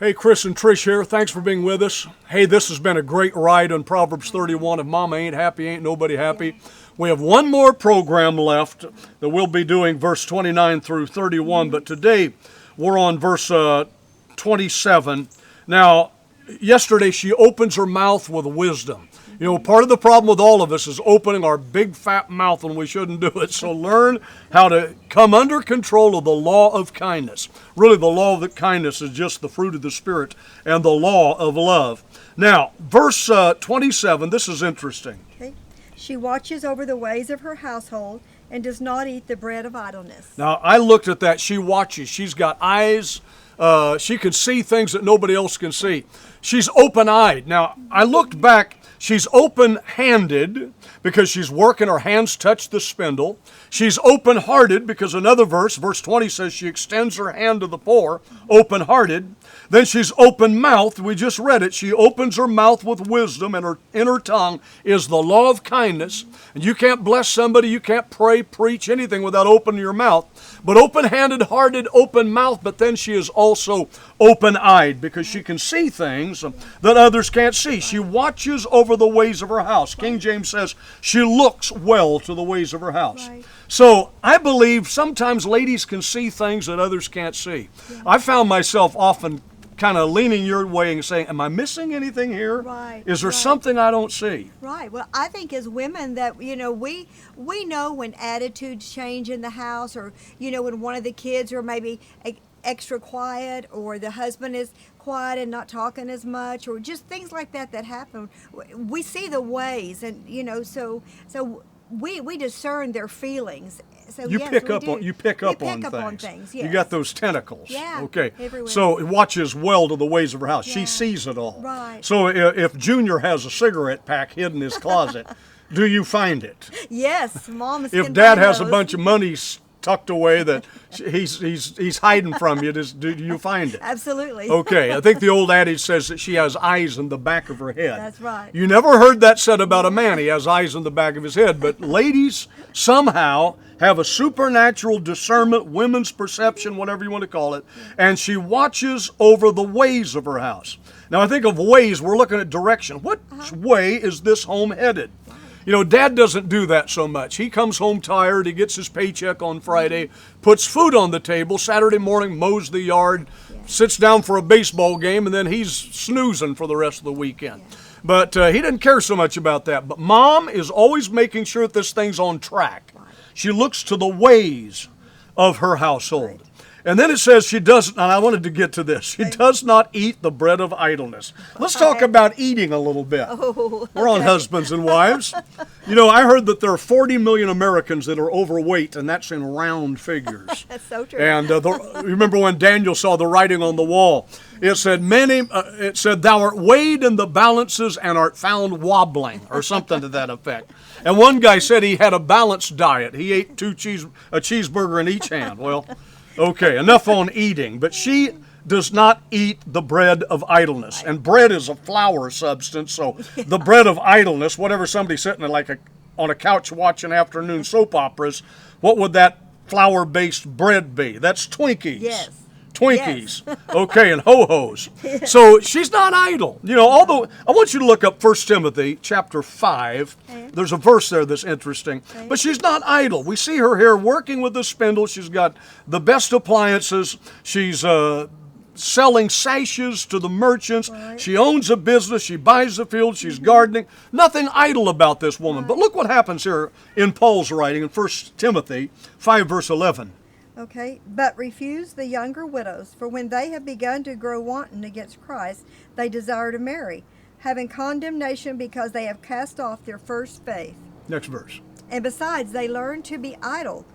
Hey, Kris and Trish here. Thanks for being with us. Hey, this has been a great ride on Proverbs 31. If mama ain't happy, ain't nobody happy. We have one more program left that we'll be doing verse 29 through 31, but today we're on verse 27. Now, yesterday she opens her mouth with wisdom. You know, part of the problem with all of us is opening our big fat mouth when we shouldn't do it. So learn how to come under control of the law of kindness. Really, the law of kindness is just the fruit of the Spirit and the law of love. Now, verse 27, this is interesting. Okay. She watches over the ways of her household and does not eat the bread of idleness. Now, I looked at that. She watches. She's got eyes. She can see things that nobody else can see. She's open-eyed. Now, I looked back. She's open-handed because she's working, her hands touch the spindle. She's open-hearted because another verse 20 says she extends her hand to the poor, open-hearted. Then she's open-mouthed. We just read it. She opens her mouth with wisdom, and in her tongue is the law of kindness. And you can't bless somebody, you can't pray, preach, anything without opening your mouth. But open-handed, hearted, open-mouthed, but then she is also open-eyed because she can see things that others can't see. She watches over the ways of her house. King James says she looks well to the ways of her house. Right. So I believe sometimes ladies can see things that others can't see. Yeah. I found myself often kind of leaning your way and saying, am I missing anything here? Right, Is there something I don't see? Right. Well, I think as women that, we know when attitudes change in the house, or, when one of the kids are maybe extra quiet, or the husband is quiet and not talking as much, or just things like that happen. We see the ways, and, so we discern their feelings. So you yes, pick up on things. Yes. You got those tentacles. Yeah. Okay. Everywhere. So it watches well to the ways of her house. Yeah. She sees it all. Right. So if Junior has a cigarette pack hidden in his closet, do you find it? Yes, Mom is. If Dad has a bunch of money tucked away that he's hiding from you, do you find it? Absolutely. Okay, I think the old adage says that she has eyes in the back of her head. That's right. You never heard that said about a man. He has eyes in the back of his head. But ladies somehow have a supernatural discernment, women's perception, whatever you want to call it, and she watches over the ways of her house. Now, I think of ways, we're looking at direction. What way is this home headed? Dad doesn't do that so much. He comes home tired, he gets his paycheck on Friday, puts food on the table, Saturday morning mows the yard, sits down for a baseball game, and then he's snoozing for the rest of the weekend. But he didn't care so much about that. But Mom is always making sure that this thing's on track. She looks to the ways of her household. And then it says she doesn't, and I wanted to get to this, she does not eat the bread of idleness. Let's talk about eating a little bit. We're on husbands and wives. I heard that there are 40 million Americans that are overweight, and that's in round figures. That's so true. And remember when Daniel saw the writing on the wall? It said, thou art weighed in the balances and art found wobbling, or something to that effect. And one guy said he had a balanced diet. He ate a cheeseburger in each hand. Well, okay, enough on eating. But she does not eat the bread of idleness. And bread is a flour substance, so the bread of idleness, whatever somebody's sitting on a couch watching afternoon soap operas, what would that flour-based bread be? That's Twinkies. Yes. Twinkies, okay, and ho-hos. So she's not idle. Although I want you to look up 1 Timothy chapter 5. Okay. There's a verse there that's interesting. Okay. But she's not idle. We see her here working with the spindle. She's got the best appliances. She's selling sashes to the merchants. Right. She owns a business. She buys the field. She's gardening. Nothing idle about this woman. Right. But look what happens here in Paul's writing in 1 Timothy 5, verse 11. Okay, but refuse the younger widows, for when they have begun to grow wanton against Christ, they desire to marry, having condemnation because they have cast off their first faith. Next verse. And besides, they learn to be idle,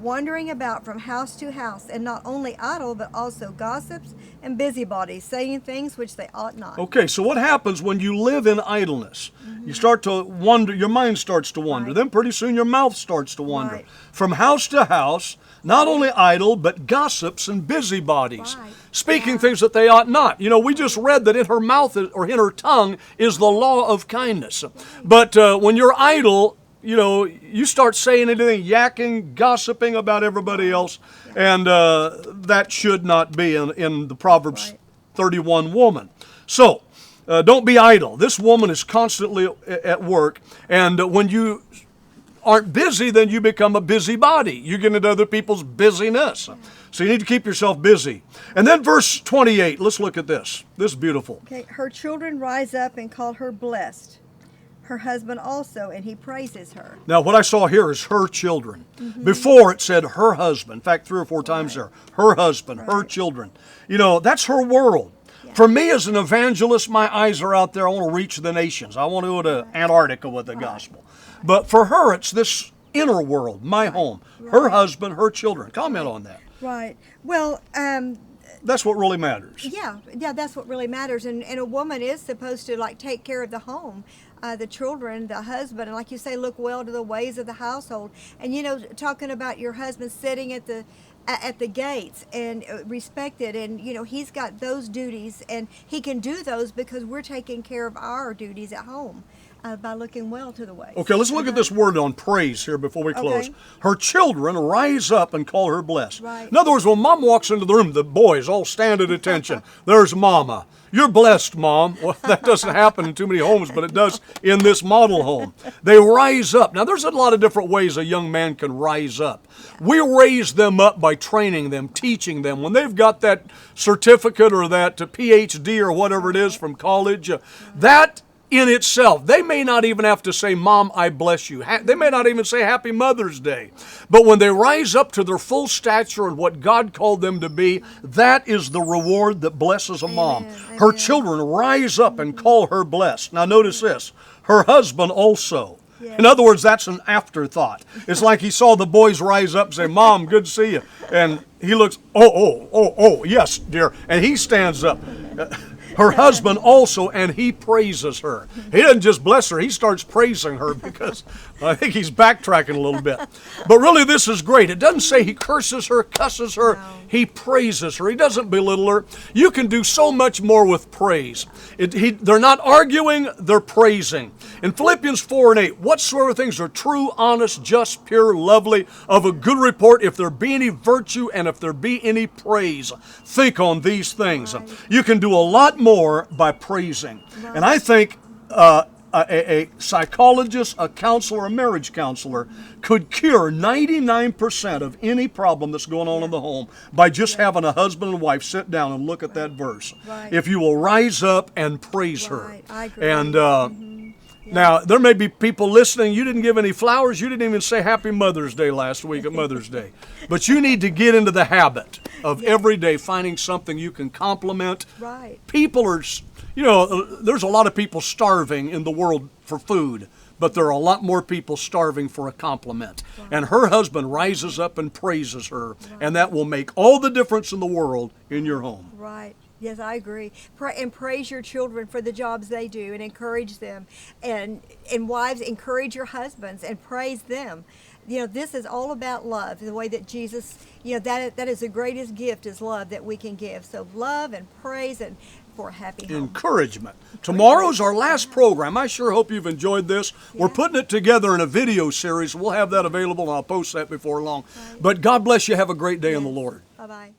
wandering about from house to house, and not only idle, but also gossips and busybodies, saying things which they ought not. Okay, so what happens when you live in idleness? Mm-hmm. You start to wonder, your mind starts to wander. Right. Then pretty soon your mouth starts to wander. Right. From house to house, not only idle, but gossips and busybodies. Right. Speaking things that they ought not. We just read that in her mouth or in her tongue is the law of kindness. But when you're idle, you start saying anything, yakking, gossiping about everybody else, and that should not be in the Proverbs 31 woman. So, don't be idle. This woman is constantly at work, and when you aren't busy, then you become a busybody. You get into other people's busyness. So you need to keep yourself busy. And then verse 28, let's look at this. This is beautiful. Okay, her children rise up and call her blessed. Her husband also, and he praises her. Now, what I saw here is her children. Before it said her husband. In fact, 3 or 4 times there. Her husband, her children. You know, that's her world. For me as an evangelist, my eyes are out there. I want to reach the nations. I want to go to Antarctica with the gospel. But for her, it's this inner world, my home, her husband, her children. Comment on that. Right. Well, that's what really matters. yeah, that's what really matters. And a woman is supposed to like take care of the home, the children, the husband, and like you say, look well to the ways of the household. And you know, talking about your husband sitting at the gates and respected, and you know, he's got those duties, and he can do those because we're taking care of our duties at home. By looking well to the ways. Okay, let's look at this word on praise here before we close. Okay. Her children rise up and call her blessed. Right. In other words, when mom walks into the room, the boys all stand at attention. There's mama. You're blessed, Mom. Well, that doesn't happen in too many homes, but it does in this model home. They rise up. Now, there's a lot of different ways a young man can rise up. We raise them up by training them, teaching them. When they've got that certificate or that PhD or whatever it is from college, that in itself, they may not even have to say, Mom, I bless you. They may not even say Happy Mother's Day. But when they rise up to their full stature and what God called them to be, that is the reward that blesses a mom. Amen. Her children rise up and call her blessed. Now notice this, her husband also. Yes. In other words, that's an afterthought. It's like he saw the boys rise up and say, Mom, good to see you. And he looks, oh, yes, dear. And he stands up. Her husband also, and he praises her. He doesn't just bless her, he starts praising her because I think he's backtracking a little bit. But really, this is great. It doesn't say he curses her, cusses her. No. He praises her. He doesn't belittle her. You can do so much more with praise. They're not arguing, they're praising. In Philippians 4 and 8, whatsoever things are true, honest, just, pure, lovely, of a good report, if there be any virtue and if there be any praise, think on these things. Right. You can do a lot more by praising. Right. And I think a psychologist, a counselor, a marriage counselor could cure 99% of any problem that's going on in the home by just having a husband and wife sit down and look at that verse. Right. If you will rise up and praise her. Right. I agree. And now, there may be people listening, you didn't give any flowers, you didn't even say Happy Mother's Day last week at Mother's Day. But you need to get into the habit of every day finding something you can compliment. Right. People are, you know, there's a lot of people starving in the world for food, but there are a lot more people starving for a compliment. Right. And her husband rises up and praises her, and that will make all the difference in the world in your home. Right. Yes, I agree. And praise your children for the jobs they do and encourage them. And wives, encourage your husbands and praise them. You know, this is all about love, the way that Jesus, you know, that is the greatest gift is love that we can give. So love and praise and for a happy home. Encouragement. Tomorrow's our last program. I sure hope you've enjoyed this. Yeah. We're putting it together in a video series. We'll have that available, and I'll post that before long. But God bless you. Have a great day in the Lord. Bye-bye.